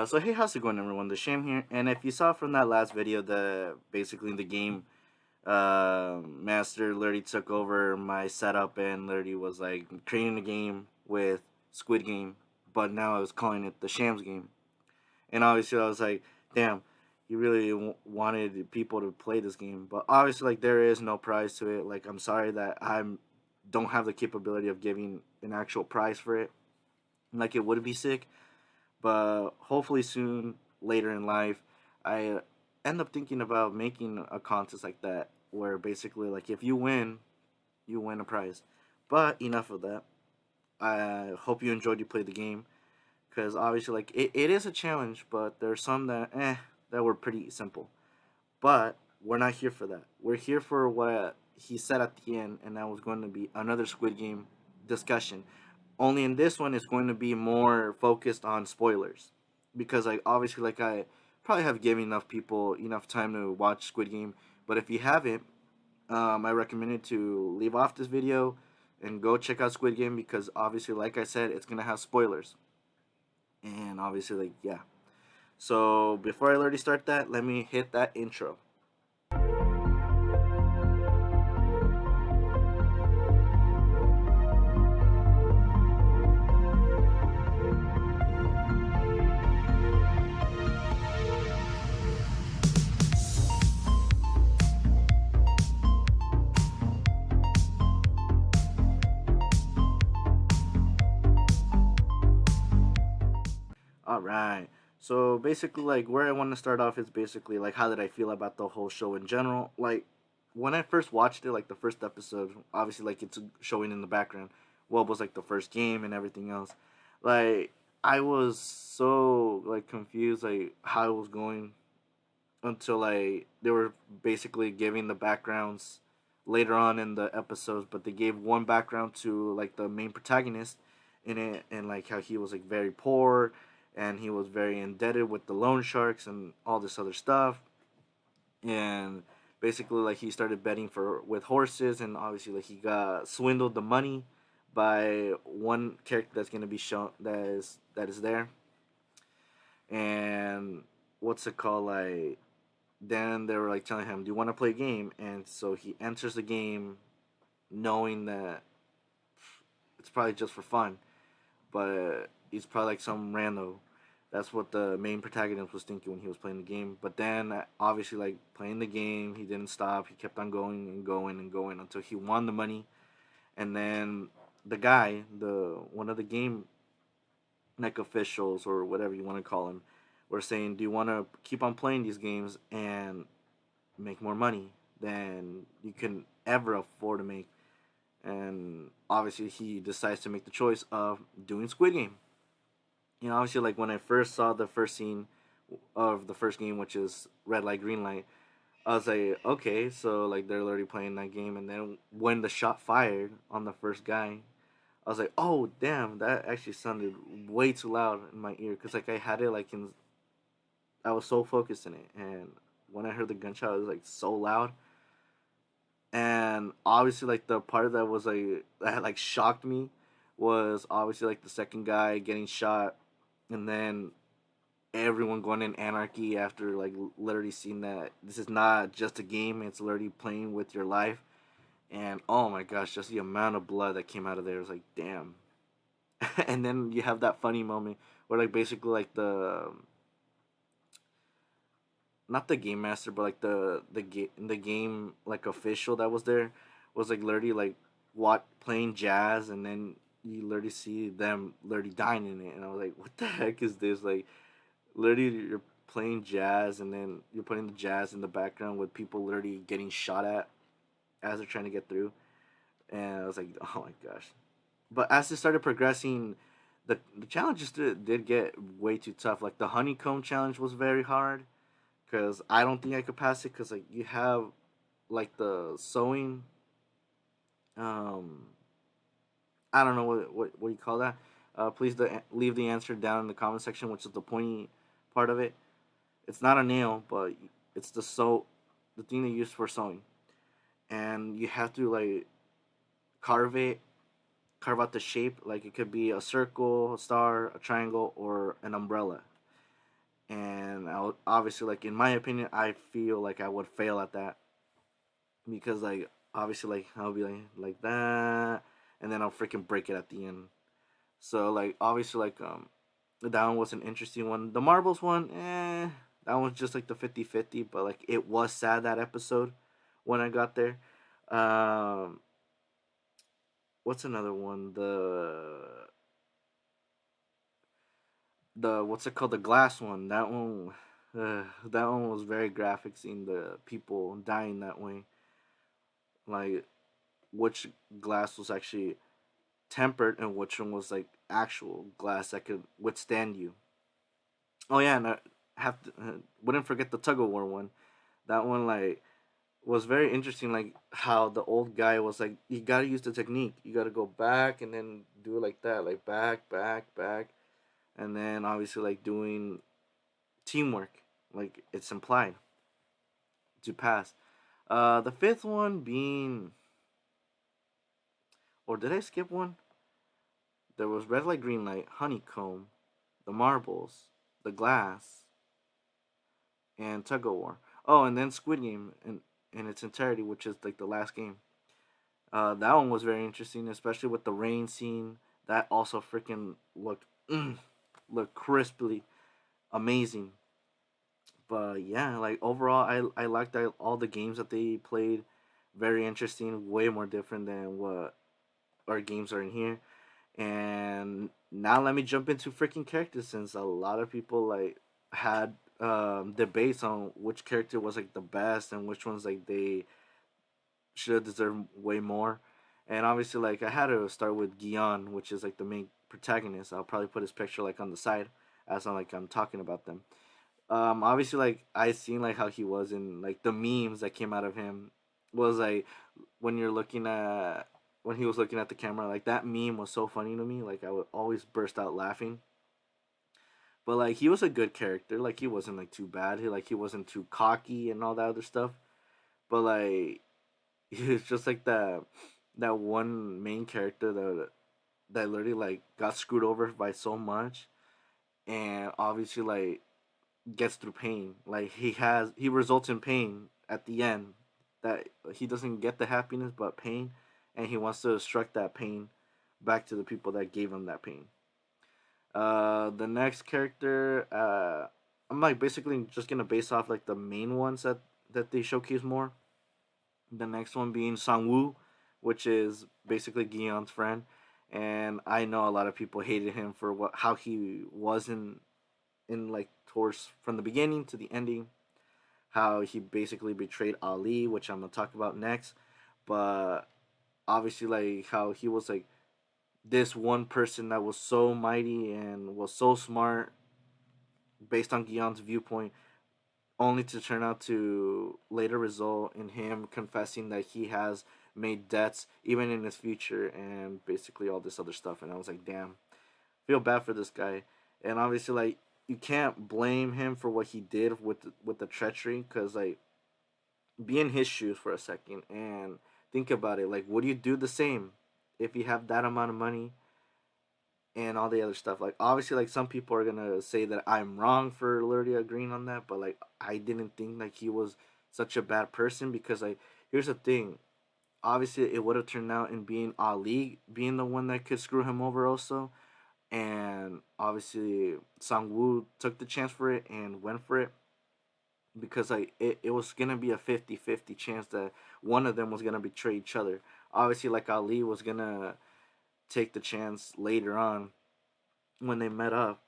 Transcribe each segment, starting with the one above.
So hey, how's it going, everyone? The Sham here, and if you saw from that last video, the basically the game master literally took over my setup and literally was like creating a game with Squid Game, but now I was calling it the Shams game, and obviously I was like, damn, he really wanted people to play this game, but obviously like there is no prize to it. Like I'm sorry that I don't have the capability of giving an actual prize for it. Like it would be sick, but hopefully soon later in life I end up thinking about making a contest like that where basically like if you win, you win a prize. But enough of that. I hope you enjoyed you played the game, because obviously like it is a challenge, but there's some that were pretty simple. But we're not here for that. We're here for what he said at the end, and that was going to be another Squid Game discussion. Only in this one, it's going to be more focused on spoilers, because like obviously like I probably have given enough people enough time to watch Squid Game. But if you haven't, I recommend it to leave off this video and go check out Squid Game, because obviously like I said, it's gonna have spoilers, and obviously like yeah. So before I already start that, let me hit that intro. All right. So basically, like where I want to start off is basically like how did I feel about the whole show in general. Like when I first watched it, like the first episode, obviously like it's showing in the background what was like the first game and everything else. Like I was so like confused like how it was going until like they were basically giving the backgrounds later on in the episodes, but they gave one background to like the main protagonist in it, and like how he was like very poor and he was very indebted with the loan sharks and all this other stuff, and basically like he started betting for with horses, and obviously like he got swindled the money by one character that's going to be shown that is there. And what's it called, like then they were like telling him, "Do you want to play a game?" And so he enters the game, knowing that it's probably just for fun, but he's probably like some rando. That's what the main protagonist was thinking when he was playing the game. But then, obviously, like playing the game, he didn't stop. He kept on going and going and going until he won the money. And then the guy, the one of the game like officials or whatever you want to call him, were saying, "Do you want to keep on playing these games and make more money than you can ever afford to make?" And obviously he decides to make the choice of doing Squid Game. Obviously like when I first saw the first scene of the first game, which is red light green light, I was like, okay, so like they're already playing that game. And then when the shot fired on the first guy, I was like, oh damn, that actually sounded way too loud in my ear, because like I had it like in, I was so focused in it, and when I heard the gunshot, it was like so loud. And obviously like the part that was like that like shocked me was obviously like the second guy getting shot, and then everyone going in anarchy after like literally seeing that this is not just a game, it's literally playing with your life. And oh my gosh, just the amount of blood that came out of there was like damn. And then you have that funny moment where like basically like the not the game master, but like the game like official that was there was like literally like what playing jazz, and then you literally see them literally dying in it, and I was like, what the heck is this? Like literally you're playing jazz, and then you're putting the jazz in the background with people literally getting shot at as they're trying to get through, and I was like, oh my gosh. But as it started progressing, the challenges did get way too tough. Like the honeycomb challenge was very hard, because I don't think I could pass it, because like you have like the sewing, um I don't know what you call that. Please leave the answer down in the comment section, which is the pointy part of it. It's not a nail, but it's the thing they use for sewing, and you have to like carve it, out the shape. Like it could be a circle, a star, a triangle, or an umbrella. and obviously, like in my opinion, I feel like I would fail at that because like obviously like I'll be like that, and then I'll freaking break it at the end. So like obviously like that one was an interesting one. The marbles one, that one's just like the 50-50, but like it was sad that episode when I got there. Um, what's another one? The what's it called? The glass one. That one was very graphic, seeing the people dying that way. Like which glass was actually tempered and which one was like actual glass that could withstand you. Oh yeah, and I have to, wouldn't forget the tug of war one. That one like was very interesting. Like how the old guy was like, you gotta use the technique. You gotta go back and then do it like that, like back, back, back, and then obviously like doing teamwork. Like it's implied to pass. The fifth one being, or did I skip one? There was red light, green light, honeycomb, the marbles, the glass, and tug of war. Oh, and then Squid Game in its entirety, which is like the last game. That one was very interesting, especially with the rain scene. That also freaking looked crisply amazing. But yeah, like overall, I liked all the games that they played. Very interesting, way more different than what our games are in here. And now let me jump into freaking characters, since a lot of people like had debates on which character was like the best and which ones like they should deserve way more. And obviously, like I had to start with Gion, which is like the main protagonist. I'll probably put his picture like on the side as I'm talking about them. Obviously, like I seen like how he was in like the memes that came out of him was like when you're looking at when he was looking at the camera, like that meme was so funny to me. Like I would always burst out laughing. But like he was a good character. Like he wasn't like too bad. He wasn't too cocky and all that other stuff. But like he was just like that one main character that literally like got screwed over by so much, and obviously like gets through pain. Like he results in pain at the end. That he doesn't get the happiness but pain, and he wants to extract that pain back to the people that gave him that pain. The next character, I'm like basically just gonna base off like the main ones that they showcase more. The next one being Sangwoo, which is basically Gion's friend, and I know a lot of people hated him for what how he was in like towards from the beginning to the ending, how he basically betrayed Ali, which I'm gonna talk about next. But obviously, like how he was like this one person that was so mighty and was so smart based on Gion's viewpoint, only to turn out to later result in him confessing that he has made debts even in his future and basically all this other stuff. And I was like, damn, feel bad for this guy. And obviously, like you can't blame him for what he did with the treachery, because like be in his shoes for a second and think about it. Like, would you do the same if you have that amount of money and all the other stuff? Like, obviously, like some people are gonna say that I'm wrong for literally agreeing on that, but like I didn't think like he was such a bad person, because like here's the thing. Obviously, it would have turned out in being Ali being the one that could screw him over also, and obviously Sangwoo took the chance for it and went for it, because like it was gonna be a 50-50 chance that one of them was gonna betray each other. Obviously, like Ali was gonna take the chance later on when they met up,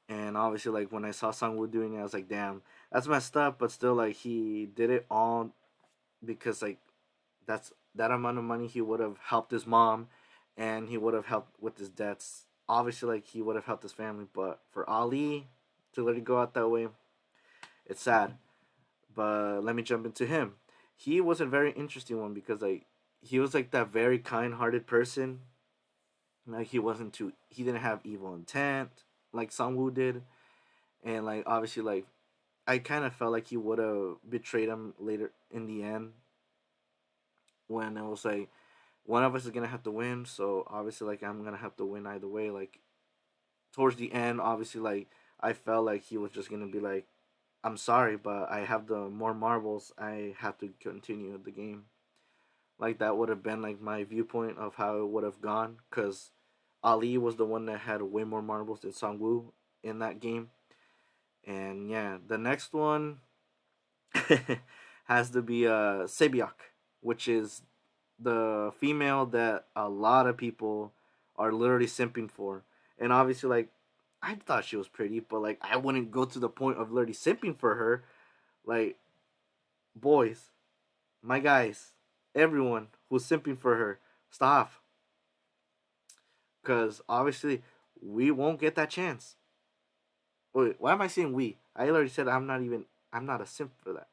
and obviously like when I saw Sangwoo doing it, I was like, damn, that's messed up. But still, like he did it all because like that's that amount of money he would have helped his mom, and he would have helped with his debts. Obviously, like he would have helped his family, but for Ali to let it go out that way, it's sad. But let me jump into him. He was a very interesting one because like he was like that very kind-hearted person. Like he didn't have evil intent like Sangwoo did, and like obviously like I kind of felt like he would have betrayed him later in the end, when it was like one of us is gonna have to win. So obviously like I'm gonna have to win either way. Like towards the end, obviously like I felt like he was just gonna be like I'm sorry, but I have the more marbles. I have to continue the game. Like that would have been like my viewpoint of how it would have gone, because Ali was the one that had way more marbles than Sangwoo in that game. And yeah, the next one has to be sebiak, which is the female that a lot of people are literally simping for. And obviously, like, I thought she was pretty, but like I wouldn't go to the point of literally simping for her. Like, boys, my guys, everyone who's simping for her, stop, because obviously we won't get that chance. Wait, why am I saying we? I already said I'm not a simp for that.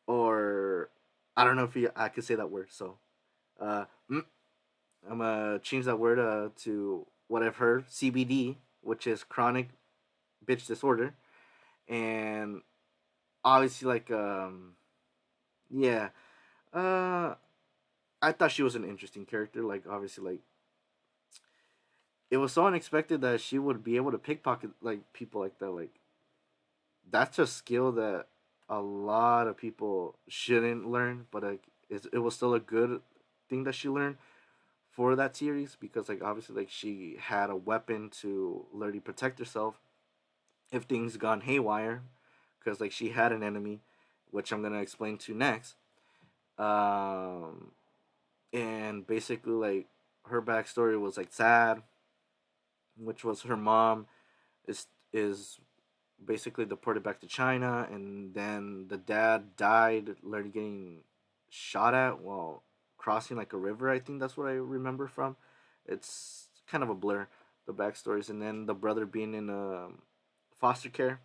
Or I don't know if I could say that word. So uh, mm, I'm gonna change that word to what I've heard, CBD, which is chronic bitch disorder. And obviously, like, yeah, uh, I thought she was an interesting character. Like, obviously, like, it was so unexpected that she would be able to pickpocket like people like that. Like, that's a skill that a lot of people shouldn't learn, but like, it was still a good thing that she learned for that series, because like obviously like she had a weapon to literally protect herself if things gone haywire, because like she had an enemy, which I'm gonna explain to next. Um, and basically like her backstory was like sad, which was her mom is basically deported back to China, and then the dad died, literally getting shot at while crossing like a river. I think that's what I remember from. It's kind of a blur, the backstories, and then the brother being in foster care,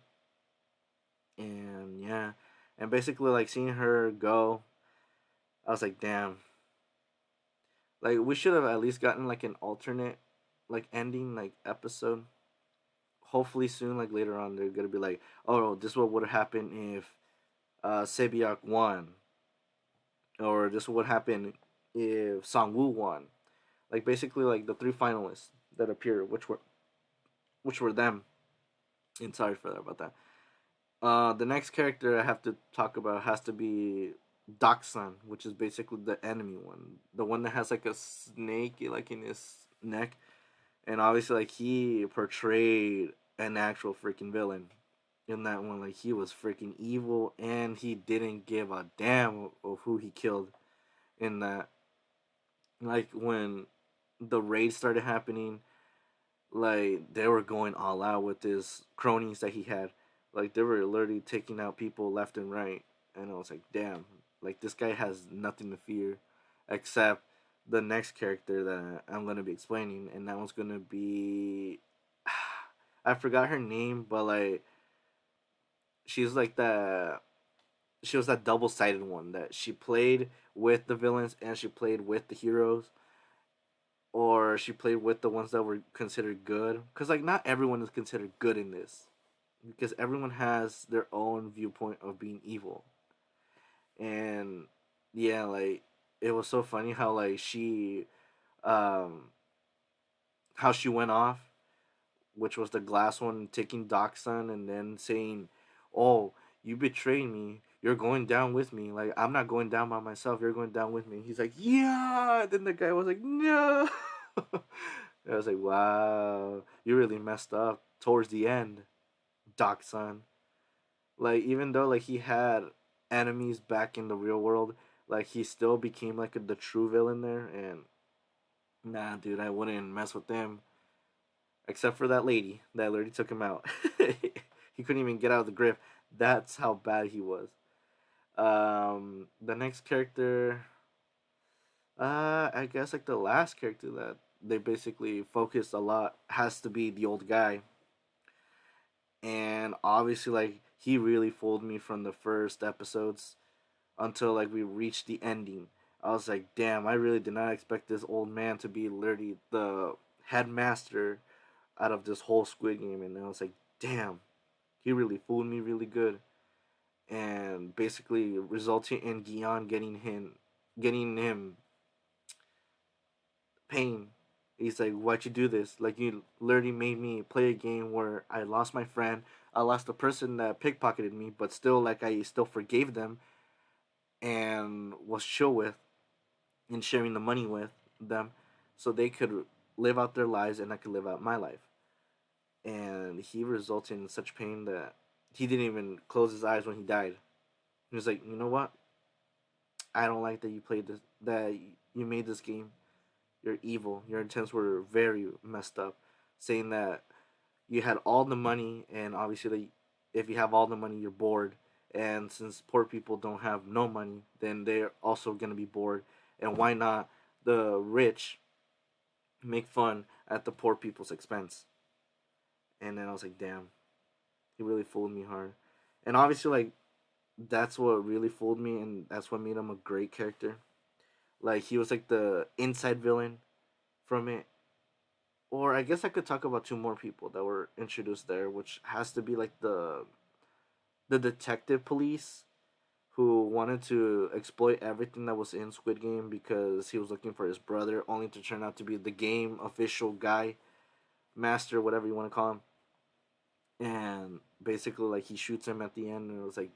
and yeah, and basically like seeing her go, I was like, damn, like we should have at least gotten like an alternate, like ending, like episode. Hopefully soon, like later on, they're gonna be like, oh, this is what would have happened if Sebiak won, or this would happen if Sangwoo won. Like basically, like the three finalists that appear, which were them. And sorry for that about that. The next character I have to talk about has to be daksan, which is basically the enemy one, the one that has like a snake like in his neck, and obviously like he portrayed an actual freaking villain in that one. Like he was freaking evil, and he didn't give a damn of who he killed in that. Like when the raid started happening, like they were going all out with his cronies that he had. Like they were literally taking out people left and right, and I was like, damn, like this guy has nothing to fear, except the next character that I'm gonna be explaining, and that one's gonna be, I forgot her name, but like she's like the she was that double sided one that she played with the villains and she played with the heroes, or she played with the ones that were considered good. Because like not everyone is considered good in this, because everyone has their own viewpoint of being evil. And yeah, like it was so funny how like um how she went off, which was the glass one taking Doxon and then saying, "Oh, you betrayed me. You're going down with me. Like I'm not going down by myself. You're going down with me." He's like, "Yeah." Then the guy was like, "No." I was like, "Wow, you really messed up towards the end, Doxon." Like even though like he had enemies back in the real world, like he still became like the true villain there. And nah, dude, I wouldn't mess with them, except for that lady that literally took him out. He couldn't even get out of the grip. That's how bad he was. The next character, I guess like the last character that they basically focused a lot has to be the old guy, and obviously like he really fooled me from the first episodes until like we reached the ending. I was like, damn, I really did not expect this old man to be literally the headmaster out of this whole Squid Game, and I was like, damn, he really fooled me really good, and basically resulting in Gion getting him pain. He's like, why'd you do this? Like you literally made me play a game where I lost my friend, I lost the person that pickpocketed me, but still, like, I still forgave them and was chill with and sharing the money with them so they could live out their lives and I could live out my life. And he resulted in such pain that he didn't even close his eyes when he died. He was like, you know what? I don't like that you played this, that you made this game. You're evil. Your intents were very messed up. Saying that you had all the money, and obviously, if you have all the money, you're bored. And since poor people don't have no money, then they're also gonna be bored. And why not the rich make fun at the poor people's expense? And then I was like, damn, he really fooled me hard. And obviously, like, that's what really fooled me, and that's what made him a great character. Like, he was like the inside villain from it. Or I guess I could talk about two more people that were introduced there, which has to be like the detective police who wanted to exploit everything that was in Squid Game because he was looking for his brother, only to turn out to be the game official guy, master, whatever you want to call him. And basically, like, he shoots him at the end, and it was like,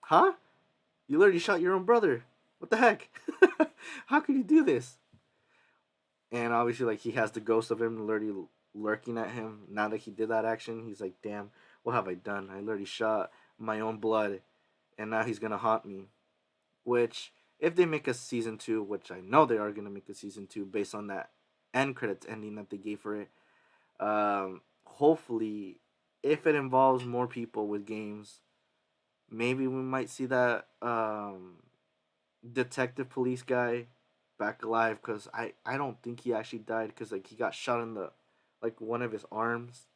huh? You literally shot your own brother. What the heck? How could you do this? And obviously, like, he has the ghost of him literally lurking at him. Now that he did that action, he's like, damn, what have I done? I literally shot my own blood, and now he's gonna haunt me. Which, if they make a season two, which I know they are gonna make a season two based on that end credits ending that they gave for it, hopefully, if it involves more people with games, maybe we might see that detective police guy back alive, because I don't think he actually died, because like he got shot in the like one of his arms,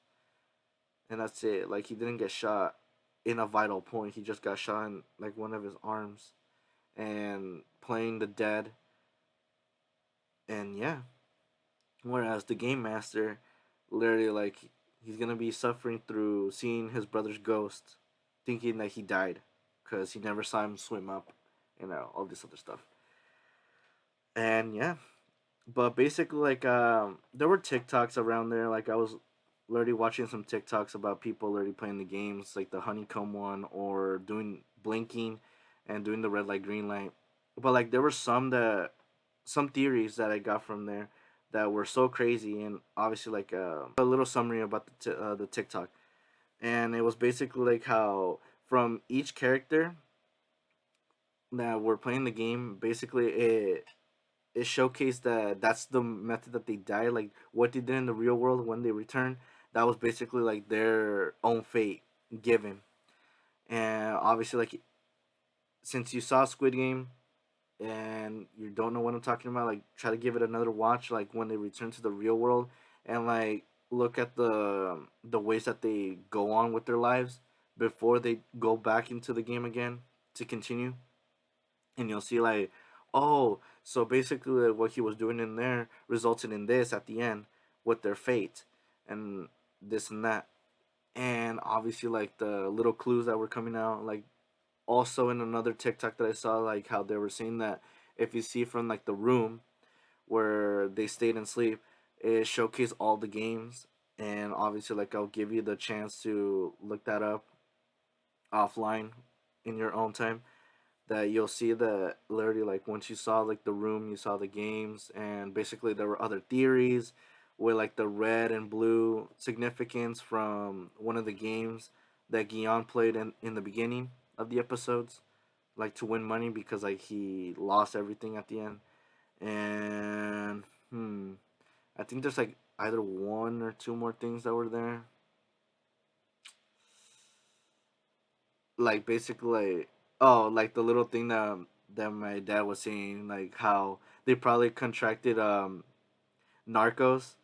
and that's it. Like, he didn't get shot in a vital point, he just got shot in like one of his arms, and playing the dead. And yeah, whereas the game master literally, like, he's gonna be suffering through seeing his brother's ghost, thinking that he died because he never saw him swim up, all this other stuff. And yeah, but basically, like, there were TikToks around there. Like, I was literally watching some TikToks about people literally playing the games, like the Honeycomb one, or doing blinking and doing the red light, green light. But like, there were some theories that I got from there that were so crazy, and obviously, like, a little summary about the TikTok, and it was basically like how from each character that were playing the game, basically it showcased that that's the method that they die. Like, what they did in the real world when they return, that was basically like their own fate given. And obviously, like, since you saw Squid Game and you don't know what I'm talking about, like, try to give it another watch. Like, when they return to the real world, and like, look at the ways that they go on with their lives before they go back into the game again to continue, and you'll see, like, oh, so basically, like, what he was doing in there resulted in this at the end with their fate, and this and that. And obviously, like, the little clues that were coming out, like, also in another TikTok that I saw, like, how they were saying that if you see from like the room where they stayed and sleep, it showcased all the games. And obviously, like, I'll give you the chance to look that up offline in your own time, that you'll see that literally, like, once you saw like the room, you saw the games, and basically there were other theories with like the red and blue significance from one of the games that Gion played in the beginning of the episodes, like, to win money, because like he lost everything at the end. And I think there's like either one or two more things that were there. Like, basically, like, oh, like the little thing that my dad was saying, like how they probably contracted narcos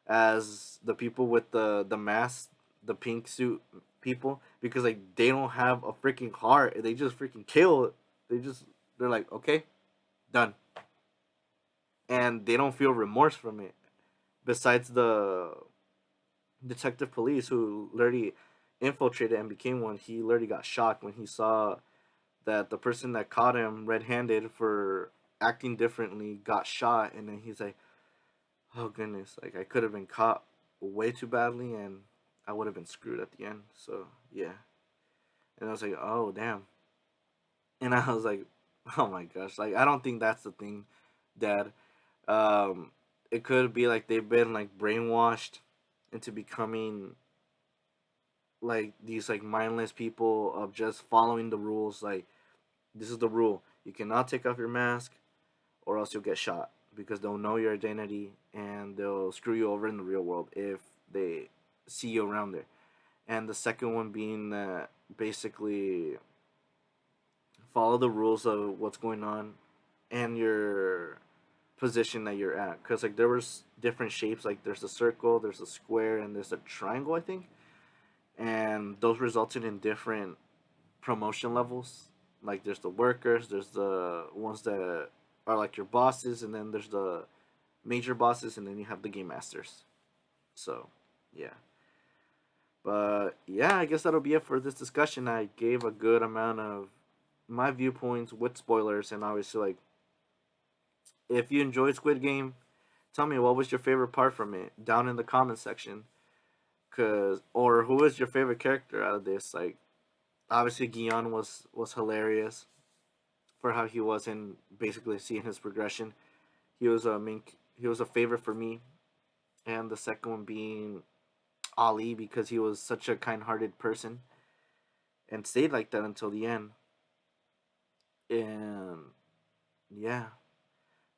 as the people with the mask, the pink suit people, because like they don't have a freaking heart, they just freaking kill. They're like, okay, done, and they don't feel remorse from it. Besides the detective police who literally infiltrated and became one, he literally got shocked when he saw that the person that caught him red-handed for acting differently got shot, and then he's like, "Oh goodness! Like, I could have been caught way too badly, and I would have been screwed at the end. So yeah, and I was like, oh damn, and I was like, oh my gosh, like I don't think that's the thing, Dad. Um, it could be like they've been like brainwashed into becoming like these like mindless people of just following the rules. Like this is the rule: you cannot take off your mask, or else you'll get shot because they'll know your identity and they'll screw you over in the real world if they see you around there. And the second one being that basically follow the rules of what's going on and your position that you're at, because like there was different shapes, like there's a circle, there's a square, and there's a triangle, I think, and those resulted in different promotion levels. Like there's the workers, there's the ones that are like your bosses, and then there's the major bosses, and then you have the game masters. So yeah, but yeah, I guess that'll be it for this discussion. I gave a good amount of my viewpoints with spoilers, and obviously like if you enjoyed Squid Game, tell me what was your favorite part from it down in the comment section. Cause or who was your favorite character out of this? Like obviously Gion was hilarious for how he was in basically seeing his progression. He was a main he was a favorite for me, and the second one being Ali because he was such a kind-hearted person and stayed like that until the end. And yeah,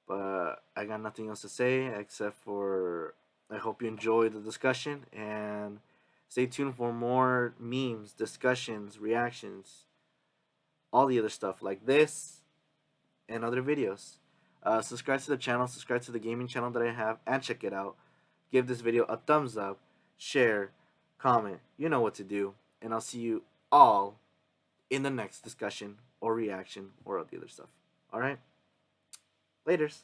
but I got nothing else to say except for I hope you enjoyed the discussion and stay tuned for more memes, discussions, reactions, all the other stuff like this and other videos. Subscribe to the channel, subscribe to the gaming channel that I have, and check it out. Give this video a thumbs up, share, comment. You know what to do. And I'll see you all in the next discussion or reaction or all the other stuff. Alright? Laters.